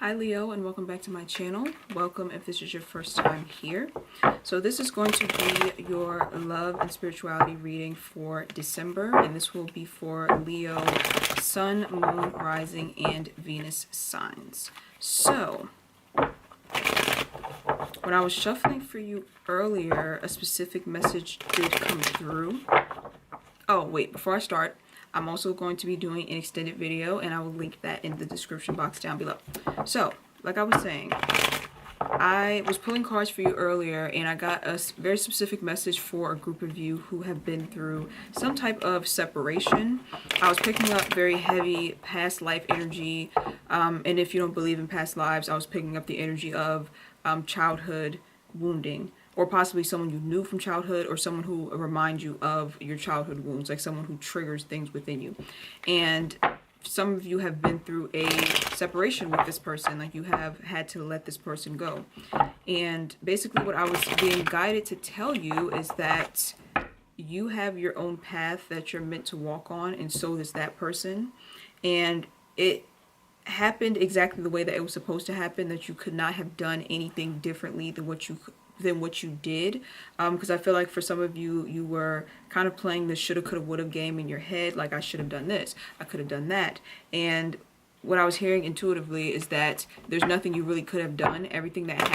Hi Leo, and welcome back to my channel. Welcome if this is your first time here. So this is going to be your love and spirituality reading for December, and this will be for Leo, Sun, Moon, Rising, and Venus signs. So when I was shuffling for you earlier, a specific message did come through. Oh wait, before I start, I'm also going to be doing an extended video, and I will link that in the description box down below. So, like I was saying, I was pulling cards for you earlier, and I got a very specific message for a group of you who have been through some type of separation. I was picking up very heavy past life energy, and if you don't believe in past lives, I was picking up the energy of childhood wounding, or possibly someone you knew from childhood, or someone who reminds you of your childhood wounds, like someone who triggers things within you. And some of you have been through a separation with this person, like you have had to let this person go. And basically what I was being guided to tell you is that you have your own path that you're meant to walk on, and so does that person. And it happened exactly the way that it was supposed to happen, that you could not have done anything differently than what you did, because I feel like for some of you, you were kind of playing the shoulda, coulda, woulda game in your head, like I should have done this, I could have done that. And what I was hearing intuitively is that there's nothing you really could have done. Everything that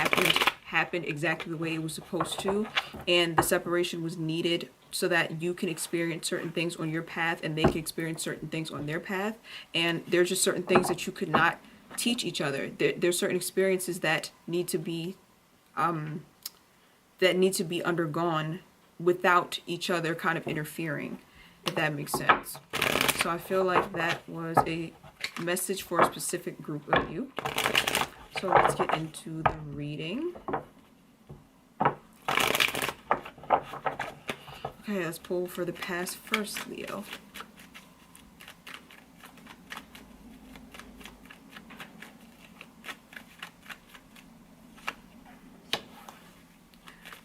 happened exactly the way it was supposed to, and the separation was needed so that you can experience certain things on your path and they can experience certain things on their path. And there's just certain things that you could not teach each other. There's certain experiences that need to be undergone without each other kind of interfering, if that makes sense. So I feel like that was a message for a specific group of you. So let's get into the reading. Okay, let's pull for the past first, Leo.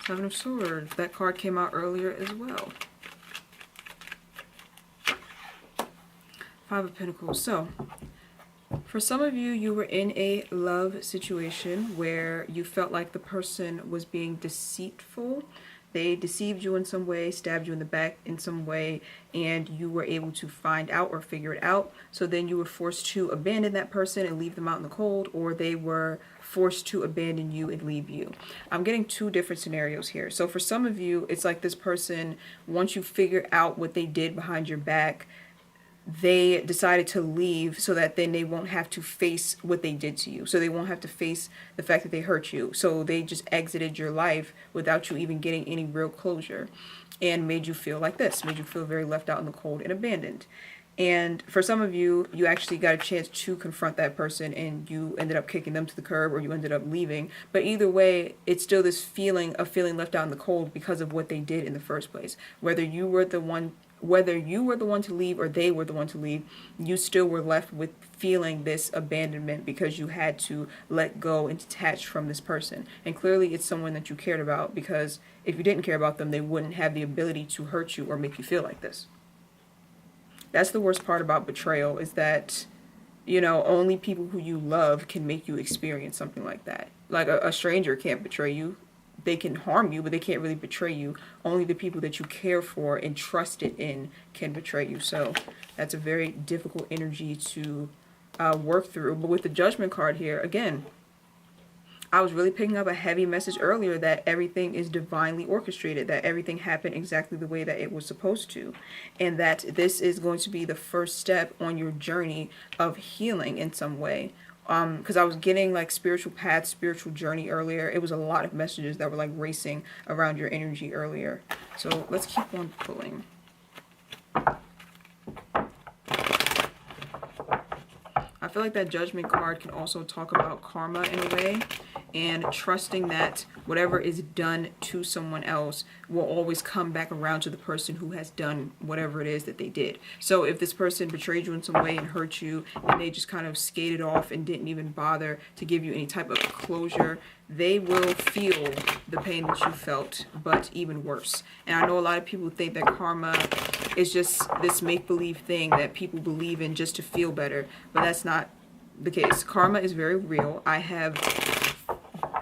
Seven of Swords. That card came out earlier as well. Five of Pentacles. So, for some of you, you were in a love situation where you felt like the person was being deceitful. They deceived you in some way, stabbed you in the back in some way, and you were able to find out or figure it out. So then you were forced to abandon that person and leave them out in the cold, or they were forced to abandon you and leave you. I'm getting two different scenarios here. So for some of you, it's like this person, once you figure out what they did behind your back, they decided to leave so that then they won't have to face what they did to you. So they won't have to face the fact that they hurt you. So they just exited your life without you even getting any real closure, and made you feel like this, made you feel very left out in the cold and abandoned. And for some of you, you actually got a chance to confront that person and you ended up kicking them to the curb, or you ended up leaving. But either way, it's still this feeling of feeling left out in the cold because of what they did in the first place. Whether you were the one to leave or they were the one to leave, you still were left with feeling this abandonment because you had to let go and detach from this person. And clearly it's someone that you cared about, because if you didn't care about them, they wouldn't have the ability to hurt you or make you feel like this. That's the worst part about betrayal, is that, you know, only people who you love can make you experience something like that. Like a stranger can't betray you. They can harm you, but they can't really betray you. Only the people that you care for and trusted in can betray you. So that's a very difficult energy to work through. But with the Judgment card here, again, I was really picking up a heavy message earlier that everything is divinely orchestrated, that everything happened exactly the way that it was supposed to, and that this is going to be the first step on your journey of healing in some way. Because I was getting like spiritual path, spiritual journey earlier. It was a lot of messages that were like racing around your energy earlier. So let's keep on pulling. I feel like that Judgment card can also talk about karma in a way, and trusting that whatever is done to someone else will always come back around to the person who has done whatever it is that they did. So if this person betrayed you in some way and hurt you, and they just kind of skated off and didn't even bother to give you any type of closure, they will feel the pain that you felt, but even worse. And I know a lot of people think that karma is just this make-believe thing that people believe in just to feel better, but that's not the case. Karma is very real. I have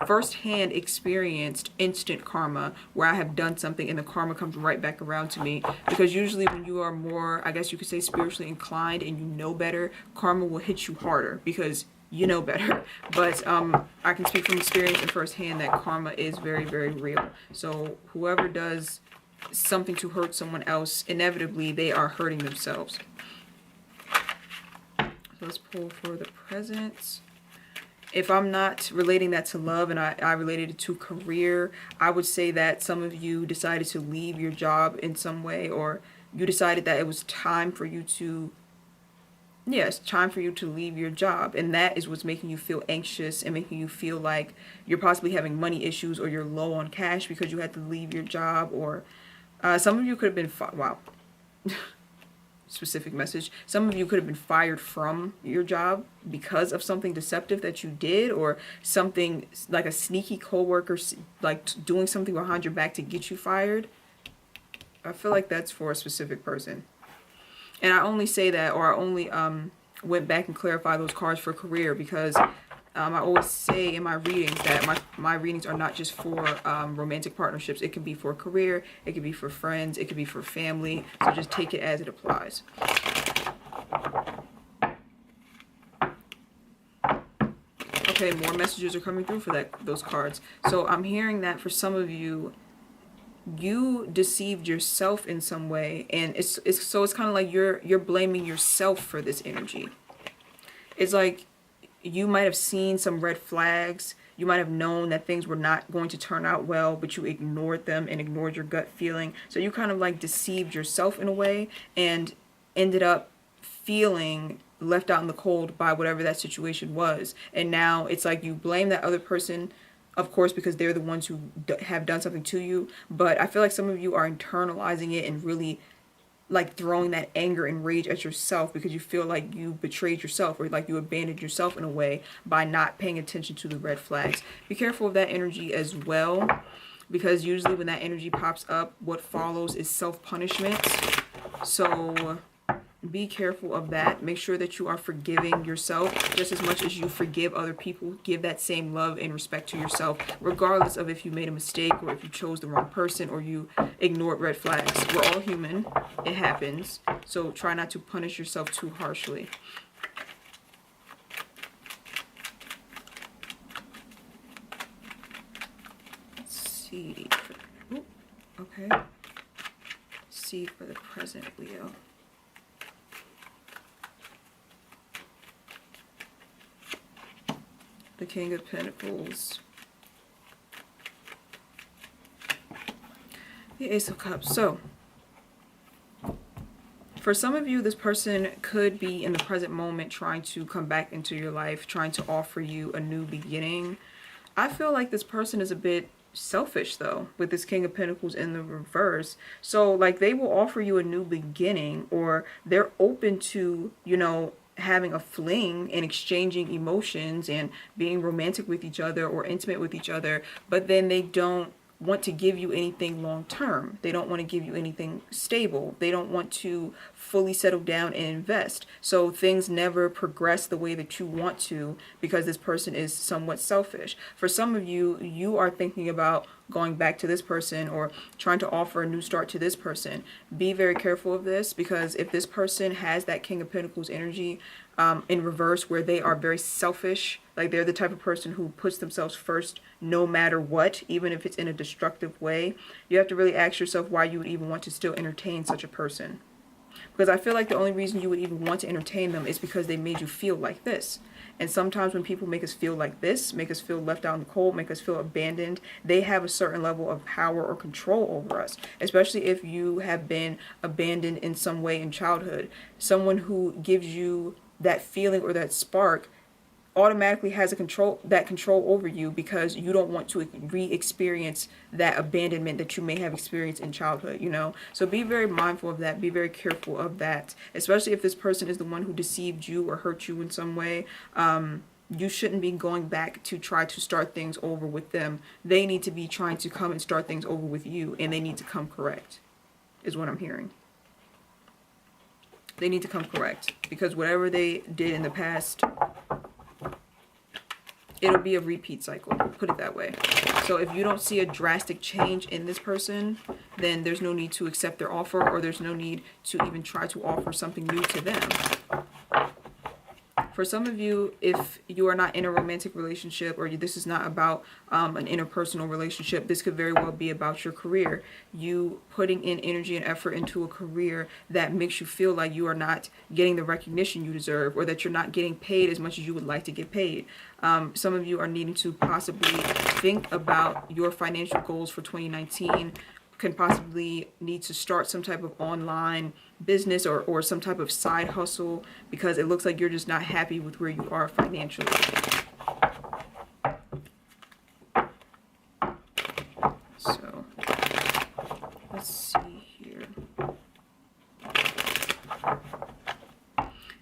firsthand experienced instant karma where I have done something and the karma comes right back around to me, because usually when you are more, I guess you could say, spiritually inclined and you know better, karma will hit you harder because you know better. But I can speak from experience and firsthand that karma is very, very real. So whoever does something to hurt someone else, inevitably they are hurting themselves. So let's pull for the present. If I'm not relating that to love and I related it to career, I would say that some of you decided to leave your job in some way, or you decided that it was time for you to, yes, time for you to leave your job. And that is what's making you feel anxious and making you feel like you're possibly having money issues, or you're low on cash because you had to leave your job. Or some of you could have been, wow. Specific message. Some of you could have been fired from your job because of something deceptive that you did, or something like a sneaky coworker like doing something behind your back to get you fired. I feel like that's for a specific person. And I only say that, or I only went back and clarified those cards for career because I always say in my readings that my readings are not just for romantic partnerships. It can be for career, it can be for friends, it can be for family. So just take it as it applies. Okay, more messages are coming through for those cards. So I'm hearing that for some of you, you deceived yourself in some way, and it's kind of like you're blaming yourself for this energy. It's like you might have seen some red flags. You might have known that things were not going to turn out well, but you ignored them and ignored your gut feeling. So you kind of like deceived yourself in a way and ended up feeling left out in the cold by whatever that situation was. And now it's like you blame that other person, of course, because they're the ones who have done something to you. But I feel like some of you are internalizing it and really like throwing that anger and rage at yourself because you feel like you betrayed yourself, or like you abandoned yourself in a way by not paying attention to the red flags. Be careful of that energy as well, because usually when that energy pops up, what follows is self-punishment. So be careful of that. Make sure that you are forgiving yourself just as much as you forgive other people. Give that same love and respect to yourself, regardless of if you made a mistake, or if you chose the wrong person, or you ignored red flags. We're all human. It happens. So try not to punish yourself too harshly. Let's see. Ooh, okay. Let's see for the present, Leo. The King of Pentacles, the Ace of Cups. So for some of you, this person could be in the present moment trying to come back into your life, trying to offer you a new beginning. I feel like this person is a bit selfish though, with this King of Pentacles in the reverse. So like they will offer you a new beginning, or they're open to, you know, having a fling and exchanging emotions and being romantic with each other or intimate with each other, but then they don't want to give you anything long term. They don't want to give you anything stable. They don't want to fully settle down and invest. So things never progress the way that you want to, because this person is somewhat selfish. For some of you, you are thinking about going back to this person or trying to offer a new start to this person. Be very careful of this, because if this person has that King of Pentacles energy in reverse, where they are very selfish, like they're the type of person who puts themselves first no matter what, even if it's in a destructive way, you have to really ask yourself why you would even want to still entertain such a person. Because I feel like the only reason you would even want to entertain them is because they made you feel like this. And sometimes when people make us feel like this, make us feel left out in the cold, make us feel abandoned, they have a certain level of power or control over us, especially if you have been abandoned in some way in childhood. Someone who gives you that feeling or that spark automatically has control over you, because you don't want to re-experience that abandonment that you may have experienced in childhood, you know. So be very mindful of that. Be very careful of that, especially if this person is the one who deceived you or hurt you in some way. You shouldn't be going back to try to start things over with them. They need to be trying to come and start things over with you, and they need to come correct, is what I'm hearing. They need to come correct, because whatever they did in the past it'll be a repeat cycle, put it that way. So if you don't see a drastic change in this person, then there's no need to accept their offer, or there's no need to even try to offer something new to them. For some of you, if you are not in a romantic relationship, or this is not about an interpersonal relationship, this could very well be about your career. You putting in energy and effort into a career that makes you feel like you are not getting the recognition you deserve, or that you're not getting paid as much as you would like to get paid. Some of you are needing to possibly think about your financial goals for 2019, can possibly need to start some type of online business, or some type of side hustle, because it looks like you're just not happy with where you are financially. So let's see here.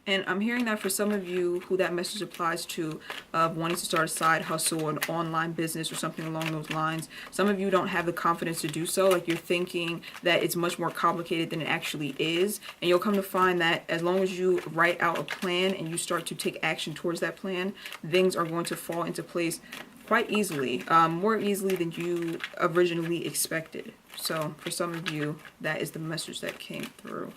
And I'm hearing that for some of you who that message applies to, of wanting to start a side hustle, an online business, or something along those lines. Some of you don't have the confidence to do so. Like, you're thinking that it's much more complicated than it actually is. And you'll come to find that as long as you write out a plan and you start to take action towards that plan, things are going to fall into place quite easily, more easily than you originally expected. So for some of you, that is the message that came through.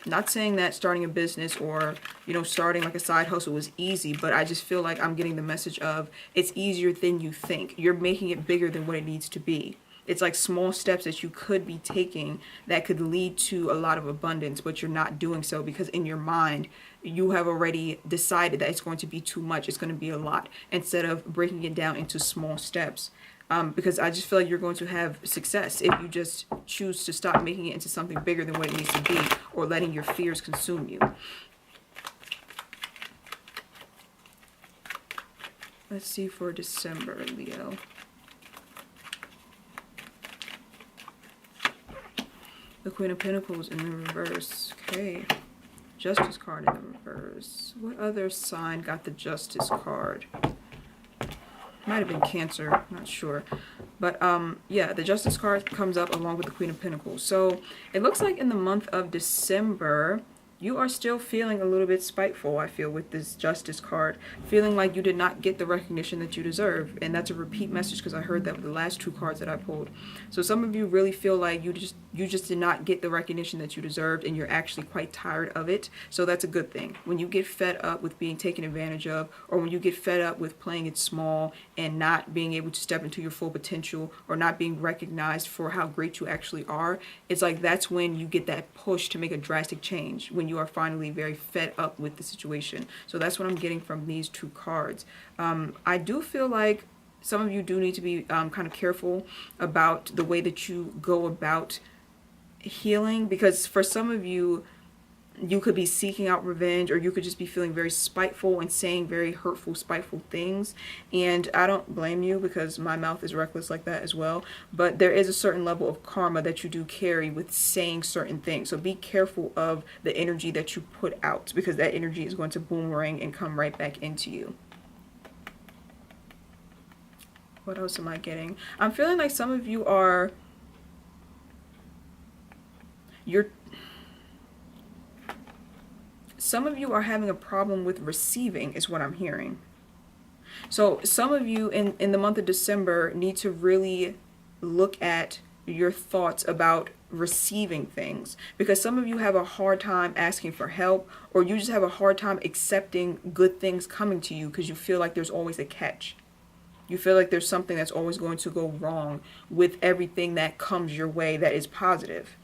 Not saying that starting a business, or, starting like a side hustle was easy, but I just feel like I'm getting the message of it's easier than you think. You're making it bigger than what it needs to be. It's like small steps that you could be taking that could lead to a lot of abundance, but you're not doing so because in your mind, you have already decided that it's going to be too much. It's going to be a lot, instead of breaking it down into small steps. Because I just feel like you're going to have success if you just choose to stop making it into something bigger than what it needs to be, or letting your fears consume you. Let's see for December, Leo. The Queen of Pentacles in the reverse. Okay. Justice card in the reverse. What other sign got the Justice card? Might have been Cancer, not sure. But yeah, the Justice card comes up along with the Queen of Pentacles. So it looks like in the month of December, you are still feeling a little bit spiteful, I feel, with this Justice card. Feeling like you did not get the recognition that you deserve. And that's a repeat message, because I heard that with the last two cards that I pulled. So some of you really feel like you just did not get the recognition that you deserved, and you're actually quite tired of it. So that's a good thing. When you get fed up with being taken advantage of, or when you get fed up with playing it small and not being able to step into your full potential, or not being recognized for how great you actually are, it's like that's when you get that push to make a drastic change, when you are finally very fed up with the situation. So that's what I'm getting from these two cards. I do feel like some of you do need to be kind of careful about the way that you go about healing, because for some of you, you could be seeking out revenge, or you could just be feeling very spiteful and saying very hurtful, spiteful things. And I don't blame you, because my mouth is reckless like that as well. But there is a certain level of karma that you do carry with saying certain things. So be careful of the energy that you put out, because that energy is going to boomerang and come right back into you. What else am I getting? I'm feeling like some of you are... Some of you are having a problem with receiving, is what I'm hearing. So some of you in the month of December need to really look at your thoughts about receiving things, because some of you have a hard time asking for help, or you just have a hard time accepting good things coming to you, because you feel like there's always a catch. You feel like there's something that's always going to go wrong with everything that comes your way that is positive.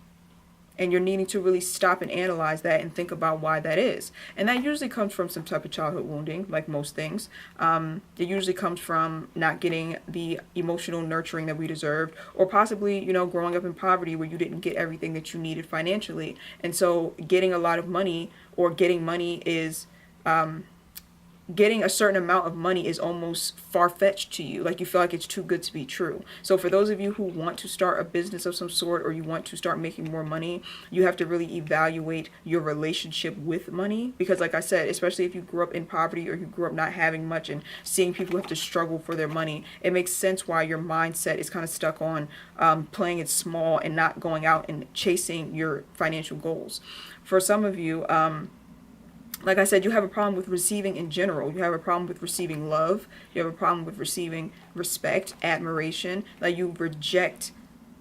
And you're needing to really stop and analyze that and think about why that is. And that usually comes from some type of childhood wounding, like most things. It usually comes from not getting the emotional nurturing that we deserved, or possibly, growing up in poverty where you didn't get everything that you needed financially. And so getting a lot of money, or getting money is... getting a certain amount of money is almost far-fetched to you. Like, you feel like it's too good to be true. So for those of you who want to start a business of some sort, or you want to start making more money, you have to really evaluate your relationship with money. Because like I said, especially if you grew up in poverty, or you grew up not having much and seeing people have to struggle for their money, it makes sense why your mindset is kind of stuck on playing it small and not going out and chasing your financial goals. For some of you, Like I said, you have a problem with receiving in general. You have a problem with receiving love. You have a problem with receiving respect, admiration. Like you reject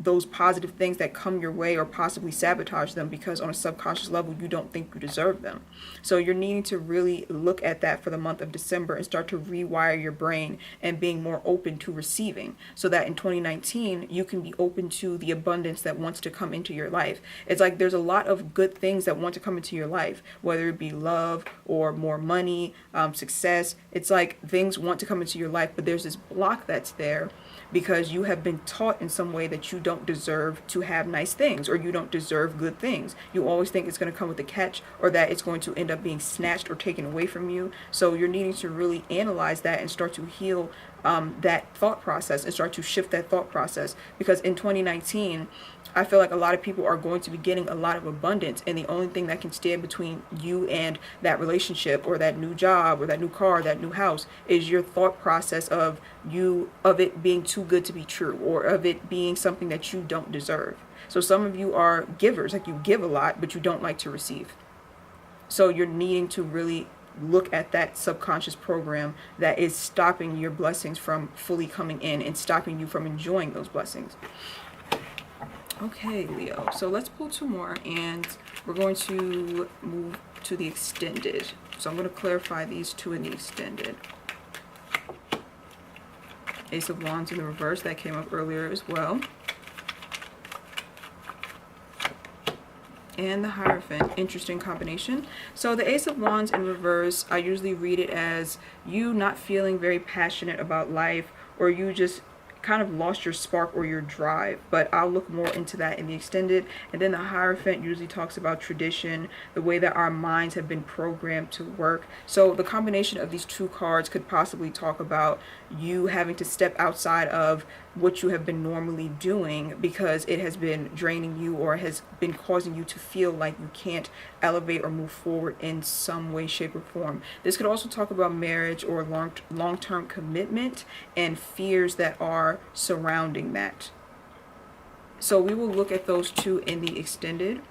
those positive things that come your way or possibly sabotage them because on a subconscious level you don't think you deserve them. So you're needing to really look at that for the month of December and start to rewire your brain and being more open to receiving, so that in 2019 you can be open to the abundance that wants to come into your life. It's like there's a lot of good things that want to come into your life, whether it be love or more money, success. It's like things want to come into your life, but there's this block that's there because you have been taught in some way that you don't deserve to have nice things, or you don't deserve good things. You always think it's going to come with a catch, or that it's going to end up being snatched or taken away from you. So you're needing to really analyze that and start to heal that thought process and start to shift that thought process, because in 2019 I feel like a lot of people are going to be getting a lot of abundance, and the only thing that can stand between you and that relationship or that new job or that new car, that new house, is your thought process of it being too good to be true, or of it being something that you don't deserve. So some of you are givers, like you give a lot but you don't like to receive. So you're needing to really look at that subconscious program that is stopping your blessings from fully coming in and stopping you from enjoying those blessings. Okay, Leo, so let's pull two more and we're going to move to the extended. So I'm going to clarify these two in the extended. Ace of Wands in the reverse, that came up earlier as well. And the Hierophant, interesting combination. So the Ace of Wands in reverse, I usually read it as you not feeling very passionate about life, or you just kind of lost your spark or your drive, but I'll look more into that in the extended. And then the Hierophant usually talks about tradition, the way that our minds have been programmed to work. So the combination of these two cards could possibly talk about you having to step outside of what you have been normally doing because it has been draining you or has been causing you to feel like you can't elevate or move forward in some way, shape, or form. This could also talk about marriage or long-term commitment and fears that are surrounding that. So we will look at those two in the extended.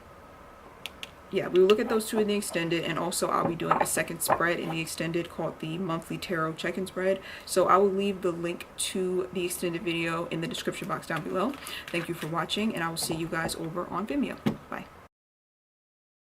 Yeah, we will look at those two in the extended, and also I'll be doing a second spread in the extended called the monthly tarot check-in spread. So I will leave the link to the extended video in the description box down below. Thank you for watching, and I will see you guys over on Vimeo. Bye.